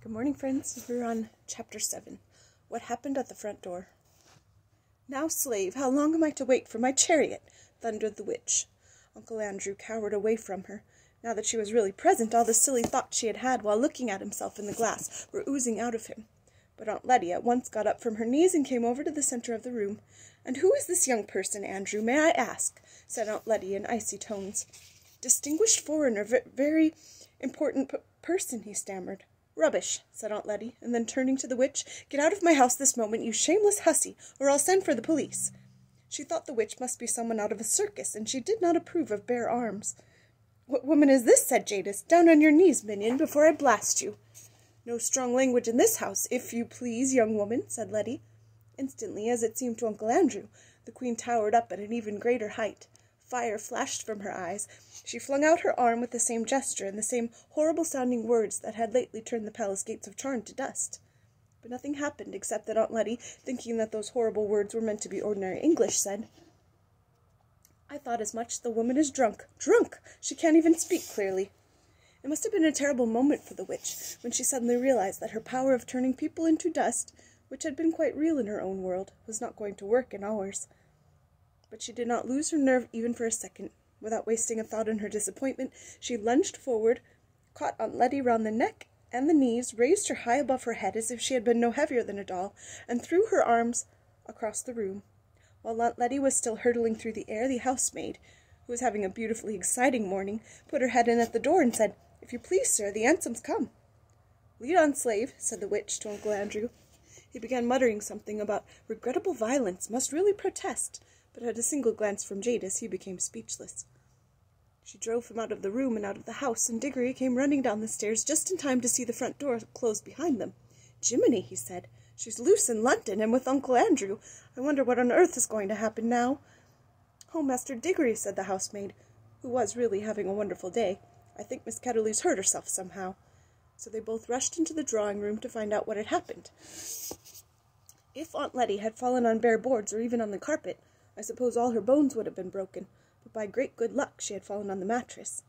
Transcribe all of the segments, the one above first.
Good morning, friends. We're on Chapter 7. What happened at the front door? "Now, slave, how long am I to wait for my chariot?" thundered the witch. Uncle Andrew cowered away from her. Now that she was really present, all the silly thoughts she had had while looking at himself in the glass were oozing out of him. But Aunt Letty at once got up from her knees and came over to the center of the room. "And who is this young person, Andrew, may I ask?" said Aunt Letty in icy tones. "Distinguished foreigner, very important person," he stammered. "Rubbish," said Aunt Letty, and then turning to the witch, "Get out of my house this moment, you shameless hussy, or I'll send for the police." She thought the witch must be someone out of a circus, and she did not approve of bare arms. "What woman is this?" said Jadis. "Down on your knees, minion, before I blast you." "No strong language in this house, if you please, young woman," said Letty. Instantly, as it seemed to Uncle Andrew, the queen towered up at an even greater height. Fire flashed from her eyes. She flung out her arm with the same gesture and the same horrible-sounding words that had lately turned the palace gates of Charn to dust. But nothing happened, except that Aunt Letty, thinking that those horrible words were meant to be ordinary English, said, "I thought as much. The woman is drunk. Drunk! She can't even speak clearly." It must have been a terrible moment for the witch, when she suddenly realized that her power of turning people into dust, which had been quite real in her own world, was not going to work in ours. But she did not lose her nerve even for a second. Without wasting a thought in her disappointment, she lunged forward, caught Aunt Letty round the neck and the knees, raised her high above her head as if she had been no heavier than a doll, and threw her arms across the room. While Aunt Letty was still hurtling through the air, the housemaid, who was having a beautifully exciting morning, put her head in at the door and said, "If you please, sir, the hansom's come." "Lead on, slave," said the witch to Uncle Andrew. He began muttering something about regrettable violence, must really protest, but at a single glance from Jadis he became speechless. She drove him out of the room and out of the house, and Diggory came running down the stairs just in time to see the front door close behind them. "Jiminy," he said, "she's loose in London, and with Uncle Andrew. I wonder what on earth is going to happen now." "Oh, Master Diggory," said the housemaid, who was really having a wonderful day, "I think Miss Ketterly's hurt herself somehow." So they both rushed into the drawing-room to find out what had happened. If Aunt Letty had fallen on bare boards or even on the carpet, I suppose all her bones would have been broken, but by great good luck she had fallen on the mattress.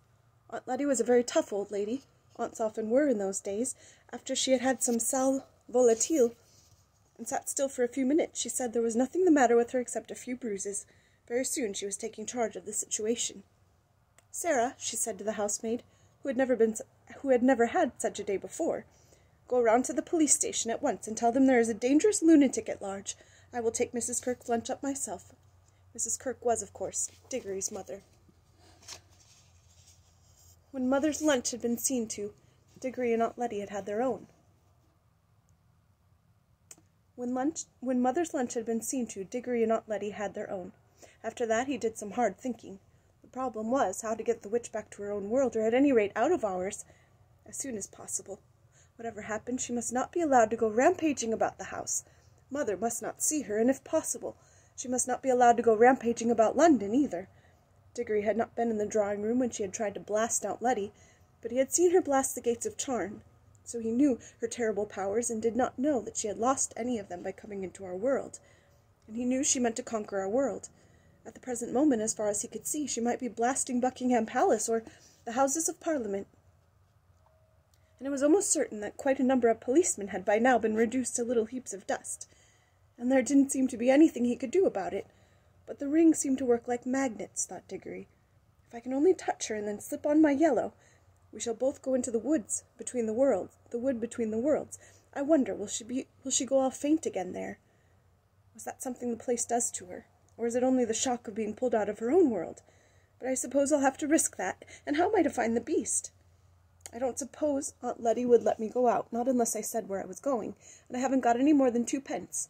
Aunt Letty was a very tough old lady. Aunts often were in those days. After she had had some sal volatile and sat still for a few minutes, she said there was nothing the matter with her except a few bruises. Very soon she was taking charge of the situation. "Sarah," she said to the housemaid, who had never had such a day before, "go round to the police station at once and tell them there is a dangerous lunatic at large. I will take Mrs. Kirk's lunch up myself." Mrs. Kirk was, of course, Diggory's mother. When Mother's lunch had been seen to, Diggory and Aunt Letty had had their own. When Mother's lunch had been seen to, Diggory and Aunt Letty had their own. After that he did some hard thinking. The problem was how to get the witch back to her own world, or at any rate out of ours, as soon as possible. Whatever happened, she must not be allowed to go rampaging about the house. Mother must not see her, and if possible, she must not be allowed to go rampaging about London either. Diggory had not been in the drawing-room when she had tried to blast Aunt Letty, but he had seen her blast the gates of Charn, so he knew her terrible powers and did not know that she had lost any of them by coming into our world. And he knew she meant to conquer our world. At the present moment, as far as he could see, she might be blasting Buckingham Palace or the Houses of Parliament. And it was almost certain that quite a number of policemen had by now been reduced to little heaps of dust. And there didn't seem to be anything he could do about it. But the rings seemed to work like magnets, thought Diggory. If I can only touch her and then slip on my yellow, we shall both go into the woods between the worlds, the wood between the worlds. I wonder, will she go all faint again there? Was that something the place does to her? Or is it only the shock of being pulled out of her own world? But I suppose I'll have to risk that, and how am I to find the beast? I don't suppose Aunt Letty would let me go out, not unless I said where I was going, and I haven't got any more than 2 pence.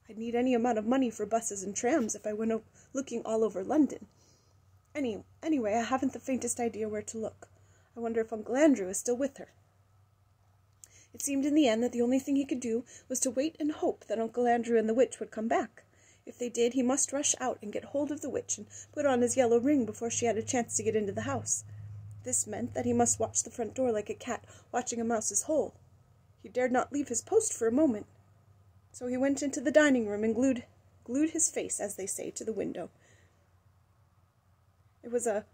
I'd need any amount of money for buses and trams if I went looking all over London. Anyway, I haven't the faintest idea where to look. I wonder if Uncle Andrew is still with her. It seemed in the end that the only thing he could do was to wait and hope that Uncle Andrew and the witch would come back. If they did, he must rush out and get hold of the witch and put on his yellow ring before she had a chance to get into the house. This meant that he must watch the front door like a cat watching a mouse's hole. He dared not leave his post for a moment. So he went into the dining-room and glued his face, as they say, to the window. It was a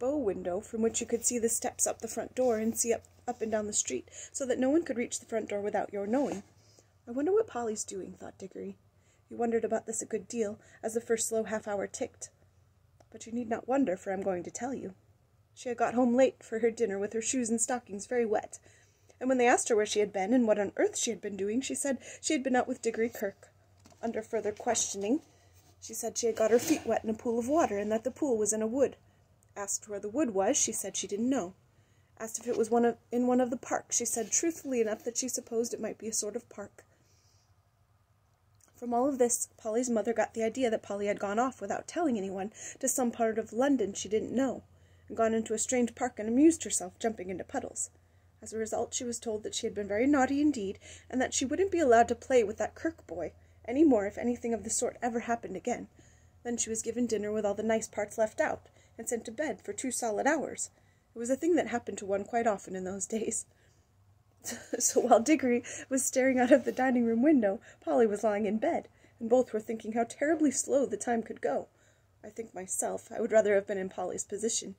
bow window from which you could see the steps up the front door and see up and down the street, so that no one could reach the front door without your knowing. I wonder what Polly's doing, thought Diggory. He wondered about this a good deal, as the first slow half-hour ticked. But you need not wonder, for I'm going to tell you. She had got home late for her dinner with her shoes and stockings very wet, and when they asked her where she had been and what on earth she had been doing, she said she had been out with Diggory Kirke. Under further questioning, she said she had got her feet wet in a pool of water, and that the pool was in a wood. Asked where the wood was, she said she didn't know. Asked if it was in one of the parks, she said truthfully enough that she supposed it might be a sort of park. From all of this, Polly's mother got the idea that Polly had gone off without telling anyone to some part of London she didn't know, and gone into a strange park and amused herself jumping into puddles. As a result, she was told that she had been very naughty indeed, and that she wouldn't be allowed to play with that Kirke boy any more if anything of the sort ever happened again. Then she was given dinner with all the nice parts left out, and sent to bed for 2 solid hours. It was a thing that happened to one quite often in those days. So while Diggory was staring out of the dining-room window, Polly was lying in bed, and both were thinking how terribly slow the time could go. I think myself I would rather have been in Polly's position.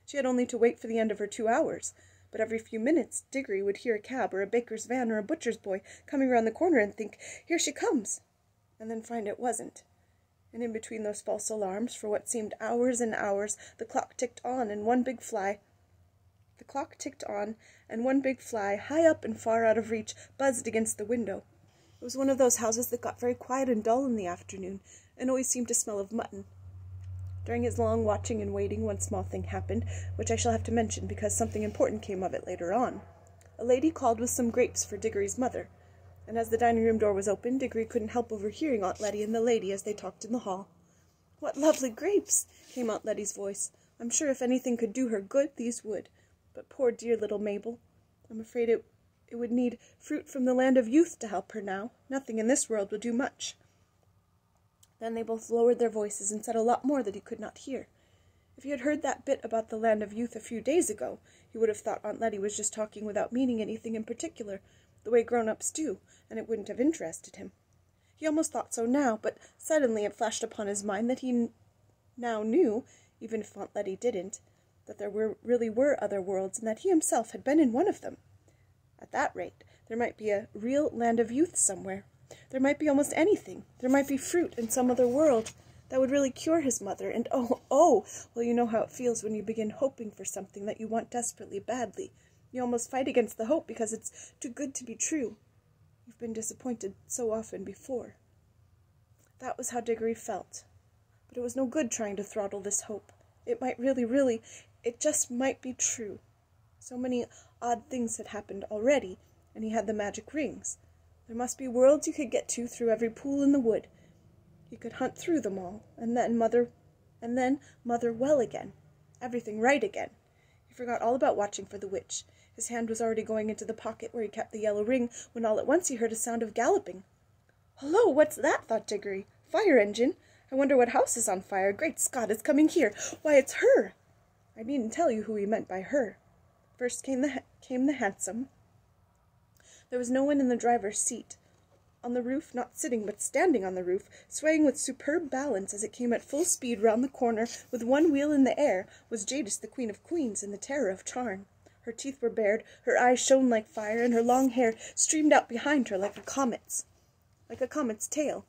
She had only to wait for the end of her 2 hours, but every few minutes Diggory would hear a cab or a baker's van or a butcher's boy coming round the corner and think, "Here she comes," and then find it wasn't. And in between those false alarms, for what seemed hours and hours, the clock ticked on, and one big fly, high up and far out of reach, buzzed against the window. It was one of those houses that got very quiet and dull in the afternoon, and always seemed to smell of mutton. During his long watching and waiting, one small thing happened, which I shall have to mention because something important came of it later on. A lady called with some grapes for Diggory's mother, and as the dining-room door was open, Diggory couldn't help overhearing Aunt Letty and the lady as they talked in the hall. "What lovely grapes!" came Aunt Letty's voice. "I'm sure if anything could do her good, these would. But poor dear little Mabel, I'm afraid it would need fruit from the land of youth to help her now. Nothing in this world will do much." Then they both lowered their voices and said a lot more that he could not hear. If he had heard that bit about the land of youth a few days ago, he would have thought Aunt Letty was just talking without meaning anything in particular, the way grown-ups do, and it wouldn't have interested him. He almost thought so now, but suddenly it flashed upon his mind that he now knew, even if Aunt Letty didn't, that there really were other worlds, and that he himself had been in one of them. At that rate, there might be a real land of youth somewhere. There might be almost anything. There might be fruit in some other world that would really cure his mother, and well, you know how it feels when you begin hoping for something that you want desperately badly. You almost fight against the hope because it's too good to be true. You've been disappointed so often before. That was how Diggory felt. But it was no good trying to throttle this hope. It might really, it just might be true. So many odd things had happened already, and he had the magic rings. There must be worlds you could get to through every pool in the wood. He could hunt through them all, and then mother well again. Everything right again. He forgot all about watching for the witch. His hand was already going into the pocket where he kept the yellow ring, when all at once he heard a sound of galloping. "Hullo, what's that?" thought Diggory. "Fire engine? I wonder what house is on fire. Great Scott, it's coming here. Why, it's her!" I needn't tell you who he meant by her. First came the hansom. There was no one in the driver's seat. On the roof, not sitting but standing on the roof, swaying with superb balance as it came at full speed round the corner with one wheel in the air, was Jadis, the Queen of Queens, and the terror of Tarn. Her teeth were bared, her eyes shone like fire, and her long hair streamed out behind her like a comet's tail.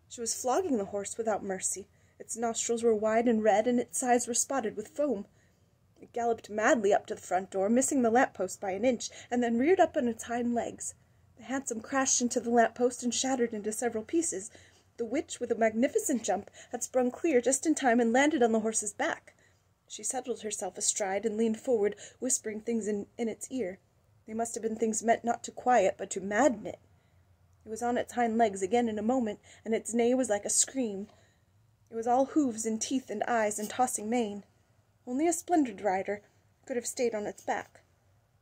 She was flogging the horse without mercy. Its nostrils were wide and red, and its sides were spotted with foam. It galloped madly up to the front door, missing the lamp-post by an inch, and then reared up on its hind legs. The hansom crashed into the lamp-post and shattered into several pieces. The witch, with a magnificent jump, had sprung clear just in time and landed on the horse's back. She settled herself astride and leaned forward, whispering things in its ear. They must have been things meant not to quiet, but to madden it. It was on its hind legs again in a moment, and its neigh was like a scream. It was all hoofs and teeth and eyes and tossing mane. Only a splendid rider could have stayed on its back.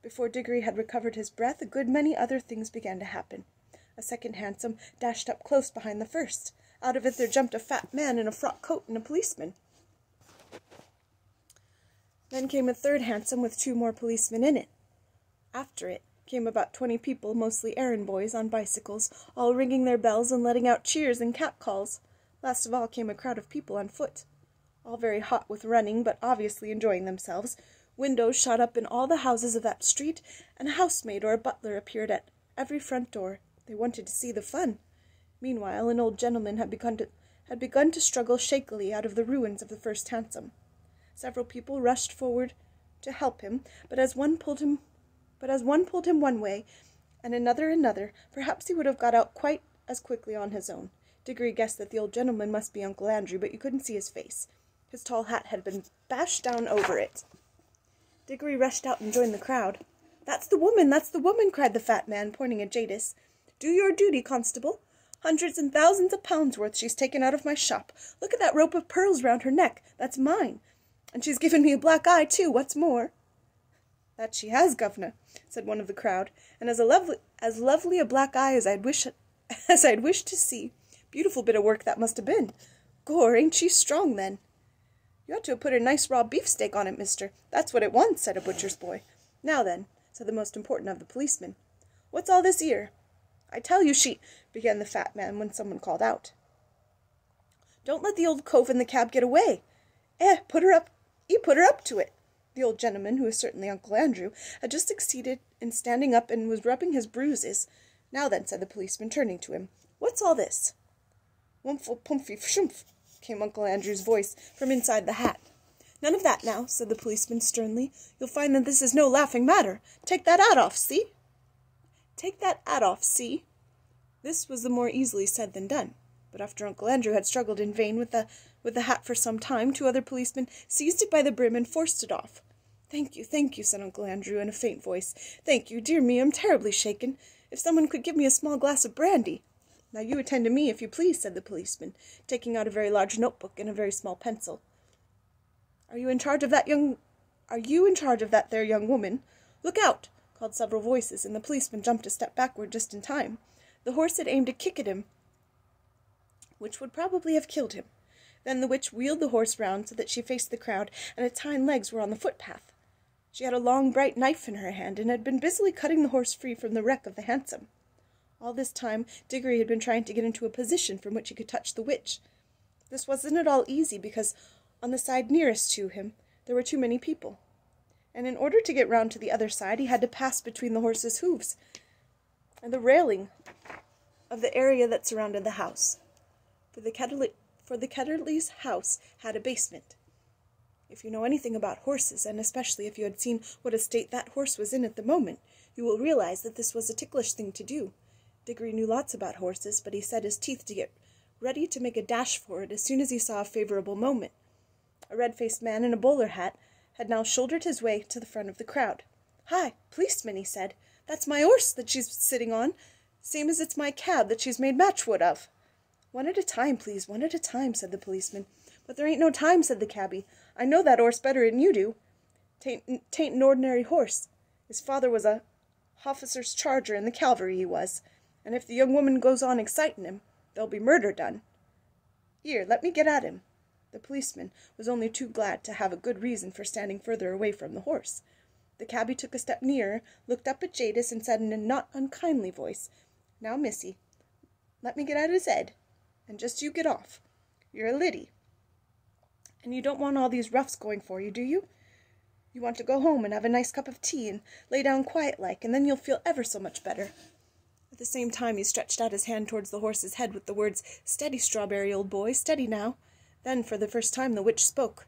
Before Diggory had recovered his breath, a good many other things began to happen. A second hansom dashed up close behind the first. Out of it there jumped a fat man in a frock coat and a policeman. Then came a third hansom with 2 more policemen in it. After it came about 20 people, mostly errand boys, on bicycles, all ringing their bells and letting out cheers and catcalls. Last of all came a crowd of people on foot. all very hot with running, but obviously enjoying themselves. Windows shot up in all the houses of that street, and a housemaid or a butler appeared at every front door. They wanted to see the fun. Meanwhile, an old gentleman had begun to struggle shakily out of the ruins of the first hansom. Several people rushed forward to help him, but as one pulled him one way, and another, perhaps he would have got out quite as quickly on his own. Diggory guessed that the old gentleman must be Uncle Andrew, but you couldn't see his face. His tall hat had been bashed down over it. Diggory rushed out and joined the crowd. That's the woman, cried the fat man, pointing at Jadis. Do your duty, constable. Hundreds and thousands of pounds worth she's taken out of my shop. Look at that rope of pearls round her neck. That's mine. And she's given me a black eye, too, what's more. That she has, governor, said one of the crowd, and as lovely a black eye as I'd wish to see. Beautiful bit of work that must have been. Gor, ain't she strong, then? You ought to have put a nice raw beefsteak on it, mister. That's what it wants, said a butcher's boy. Now then, said the most important of the policemen. What's all this 'ere? I tell you she, began the fat man when someone called out. Don't let the old cove in the cab get away. Put her up to it. The old gentleman, who was certainly Uncle Andrew, had just succeeded in standing up and was rubbing his bruises. Now then, said the policeman, turning to him, what's all this? Wumpful pumphy shumph, came Uncle Andrew's voice from inside the hat. None of that now, said the policeman sternly. You'll find that this is no laughing matter. Take that hat off, see? Take that hat off, see? This was the more easily said than done. But after Uncle Andrew had struggled in vain with the hat for some time, two other policemen seized it by the brim and forced it off. Thank you, said Uncle Andrew in a faint voice. Thank you, dear me, I'm terribly shaken. If someone could give me a small glass of brandy. Now you attend to me, if you please, said the policeman, taking out a very large notebook and a very small pencil. Are you in charge of that there young woman? Look out, called several voices, and the policeman jumped a step backward just in time. The horse had aimed a kick at him, which would probably have killed him. Then the witch wheeled the horse round so that she faced the crowd, and its hind legs were on the footpath. She had a long, bright knife in her hand, and had been busily cutting the horse free from the wreck of the hansom. All this time, Diggory had been trying to get into a position from which he could touch the witch. This wasn't at all easy, because on the side nearest to him there were too many people, and in order to get round to the other side he had to pass between the horse's hooves and the railing of the area that surrounded the house. For the Ketterleys' house had a basement. If you know anything about horses, and especially if you had seen what a state that horse was in at the moment, you will realize that this was a ticklish thing to do. Diggory knew lots about horses, but he set his teeth to get ready to make a dash for it as soon as he saw a favorable moment. A red-faced man in a bowler hat had now shouldered his way to the front of the crowd. Hi, policeman, he said. That's my horse that she's sitting on, same as it's my cab that she's made matchwood of. One at a time, please, one at a time, said the policeman. But there ain't no time, said the cabby. I know that horse better than you do. Tain't an ordinary horse. His father was a officer's charger in the cavalry, he was, and if the young woman goes on exciting him, there'll be murder done. Here, let me get at him. The policeman was only too glad to have a good reason for standing further away from the horse. The cabby took a step nearer, looked up at Jadis, and said in a not unkindly voice, Now, missy, let me get at his head, and just you get off. You're a liddy, and you don't want all these roughs going for you, do you? You want to go home and have a nice cup of tea and lay down quiet-like, and then you'll feel ever so much better. At the same time he stretched out his hand towards the horse's head with the words, Steady, Strawberry, old boy, steady now. Then, for the first time, the witch spoke.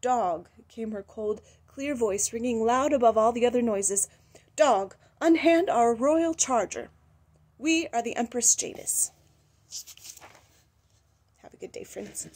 Dog, came her cold, clear voice, ringing loud above all the other noises. Dog, unhand our royal charger. We are the Empress Jadis. Have a good day, friends.